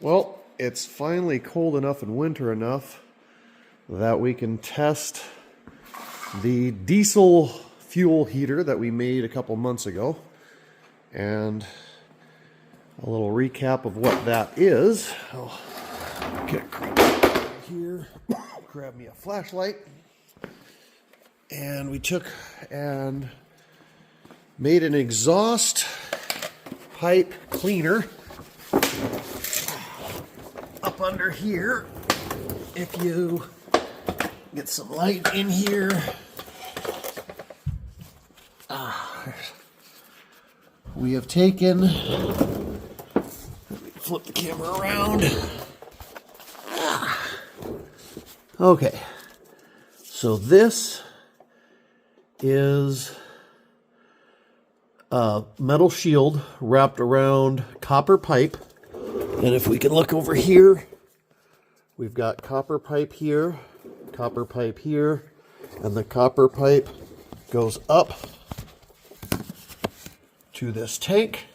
Well, it's finally cold enough and winter enough that we can test the diesel fuel heater that we made a couple months ago. And a little recap of what that is. I'll get here, grab me a flashlight. And we took and made an exhaust pipe cleaner up under here. If you get some light in here, we have taken, let me flip the camera around. Okay, so this is a metal shield wrapped around copper pipe. And if we can look over here, we've got copper pipe here, and the copper pipe goes up to this tank.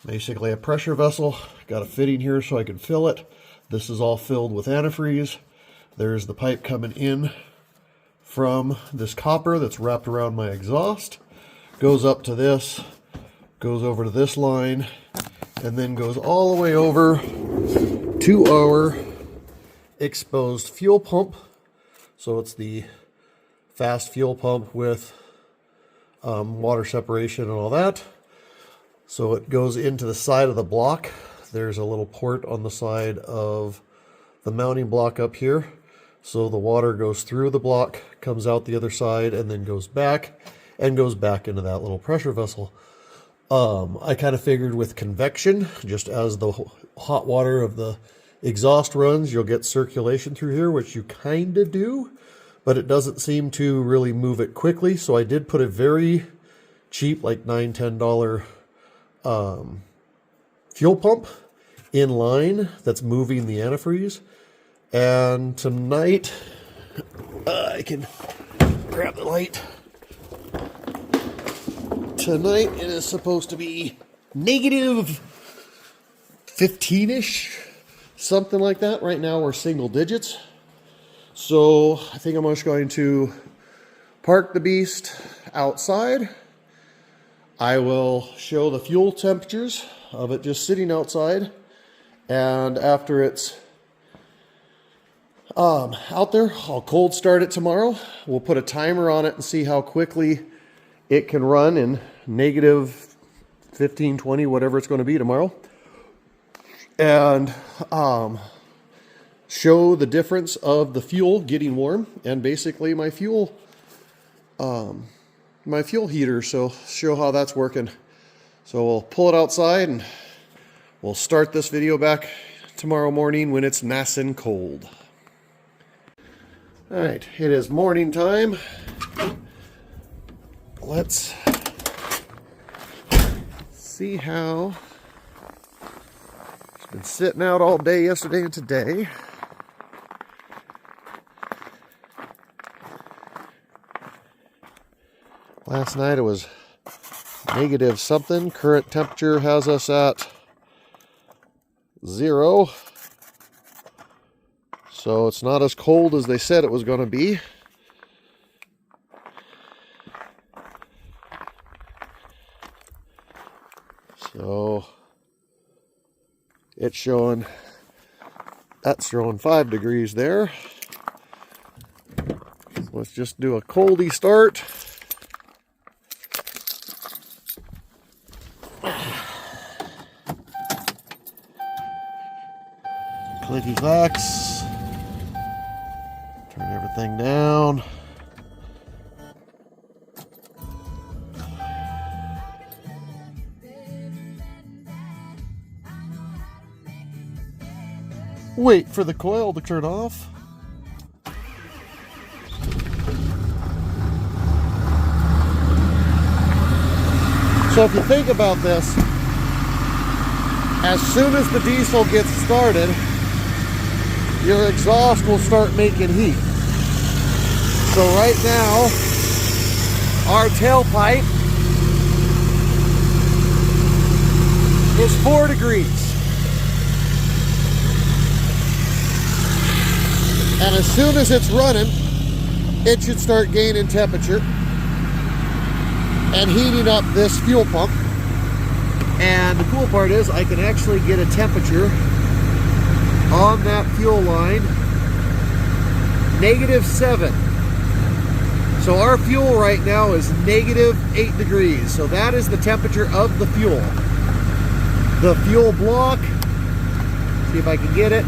Basically a pressure vessel. Got a fitting here so I can fill it. This is all filled with antifreeze. There's the pipe coming in from this copper that's wrapped around my exhaust. Goes up to this, goes over to this line, and then goes all the way over to our exposed fuel pump. So it's the fast fuel pump with water separation and all that. So it goes into the side of the block. There's a little port on the side of the mounting block up here. So the water goes through the block, comes out the other side, and then goes back into that little pressure vessel. I kind of figured with convection, just as the hot water of the exhaust runs, you'll get circulation through here, which you kind of do, but it doesn't seem to really move it quickly. So I did put a very cheap, like $9, $10 fuel pump in line that's moving the antifreeze. And tonight, I can grab the light. Tonight it is supposed to be negative 15-ish, something like that. Right now we're single digits. So I think I'm just going to park the beast outside. I will show the fuel temperatures of it just sitting outside. And after it's out there, I'll cold start it tomorrow. We'll put a timer on it and see how quickly it can run in negative 15, 20, whatever it's going to be tomorrow. And show the difference of the fuel getting warm and basically my fuel heater. So show how that's working. So we'll pull it outside and we'll start this video back tomorrow morning when it's nice and cold. All right, it is morning time. Let's see how it's been sitting out all day yesterday and today. Last night it was negative something. Current temperature has us at 0. So it's not as cold as they said it was going to be. So it's showing, that's showing 5 degrees there. So let's just do a coldy start. Clicky clacks. Turn everything down. Wait for the coil to turn off. So if you think about this, as soon as the diesel gets started, your exhaust will start making heat. So right now, our tailpipe is 4 degrees. And as soon as it's running, it should start gaining temperature and heating up this fuel pump. And the cool part is I can actually get a temperature on that fuel line, -7. So our fuel right now is -8 degrees. So that is the temperature of the fuel. The fuel block, see if I can get it.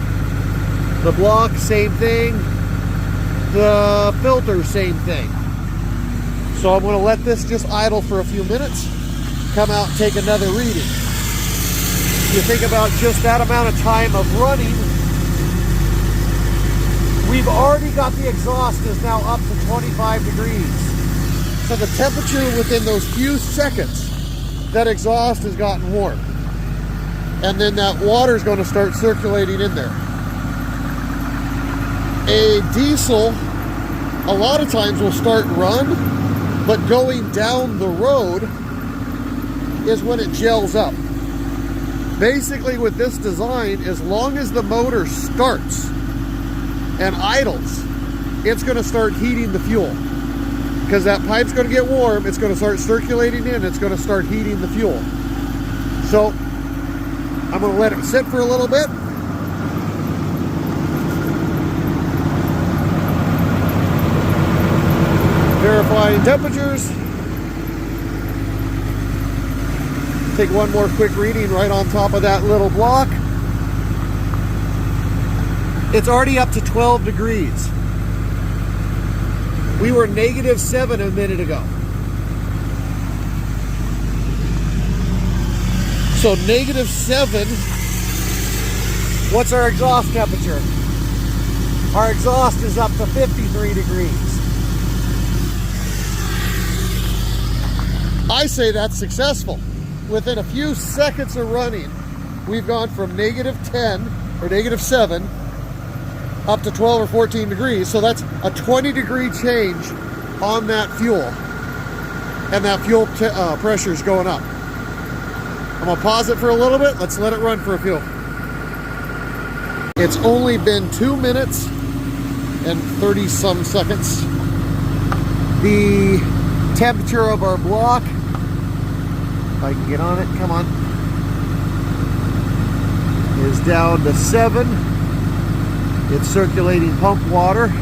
The block, same thing. The filter, same thing. So I'm going to let this just idle for a few minutes, come out and take another reading. You think about just that amount of time of running, we've already got the exhaust is now up to 25 degrees. So the temperature within those few seconds, that exhaust has gotten warm. And then that water is going to start circulating in there. A diesel, a lot of times will start run, but going down the road is when it gels up. Basically with this design, as long as the motor starts and idles, it's going to start heating the fuel. Because that pipe's going to get warm, it's going to start circulating in, it's going to start heating the fuel. So I'm going to let it sit for a little bit. Verifying temperatures. Take one more quick reading right on top of that little block. It's already up to 12 degrees. We were -7 a minute ago. So -7, what's our exhaust temperature? Our exhaust is up to 53 degrees. I say that's successful. Within a few seconds of running, we've gone from -10 or -7 up to 12 or 14 degrees. So that's a 20-degree change on that fuel. And that fuel pressure is going up. I'm going to pause it for a little bit. Let's let it run for a few. It's only been 2 minutes and 30-some seconds. The temperature of our block, if I can get on it, come on, is down to 7. It's circulating pump water.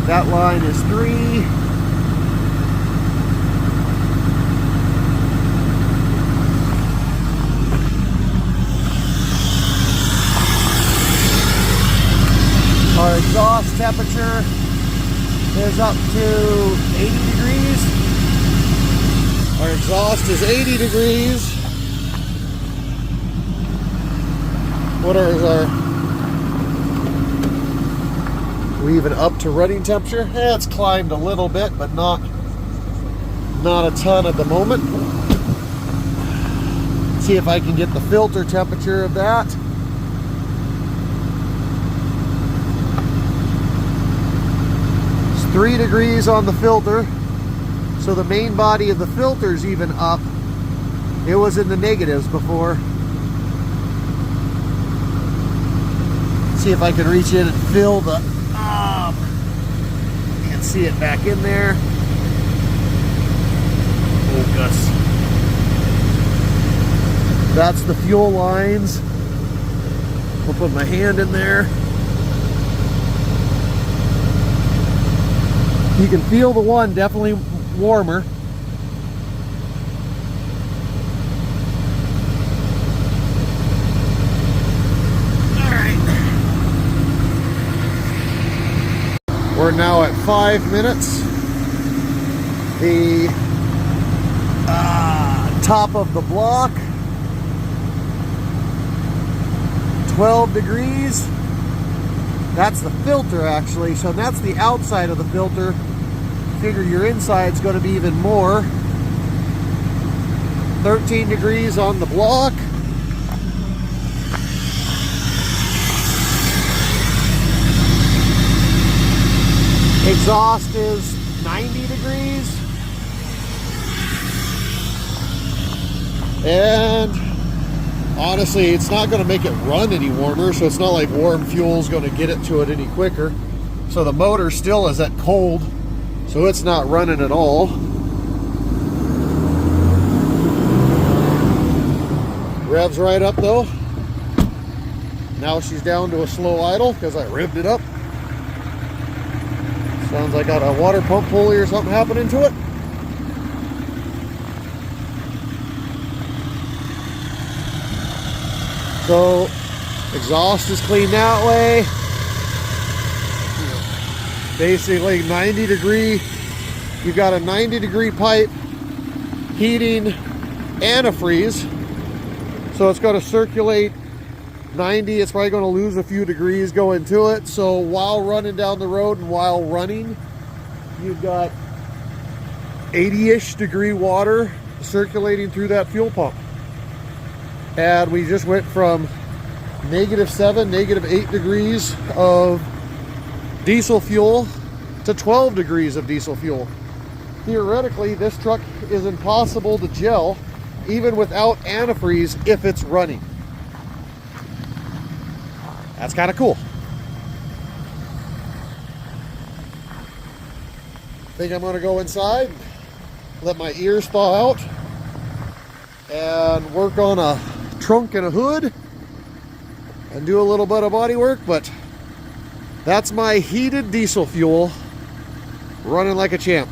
That line is 3. Our exhaust temperature is up to 80 degrees. Our exhaust is 80 degrees. What is our, we even up to running temperature? Yeah, it's climbed a little bit, but not a ton at the moment. See if I can get the filter temperature of that. It's 3 degrees on the filter. So the main body of the filter is even up. It was in the negatives before. See if I can reach in and fill the, can't see it back in there. Oh, Gus. That's the fuel lines. I'll put my hand in there. You can feel the one definitely warmer. We're now at 5 minutes. The top of the block, 12 degrees. That's the filter actually, so that's the outside of the filter. Figure your inside's going to be even more. 13 degrees on the block. Exhaust is 90 degrees. And honestly, it's not going to make it run any warmer, so it's not like warm fuel is going to get it to it any quicker. So the motor still is at cold, so it's not running at all. Revs right up though. Now she's down to a slow idle because I revved it up. Sounds like I got a water pump pulley or something happening to it. So exhaust is clean that way. Basically 90 degree. You've got a 90 degree pipe heating antifreeze. So it's going to circulate 90. It's probably going to lose a few degrees going to it. So while running down the road and while running, you've got 80-ish degree water circulating through that fuel pump. And we just went from -7, -8 degrees of diesel fuel to 12 degrees of diesel fuel. Theoretically, this truck is impossible to gel even without antifreeze if it's running. That's kind of cool. I think I'm going to go inside, let my ears thaw out, and work on a trunk and a hood and do a little bit of body work. But that's my heated diesel fuel running like a champ.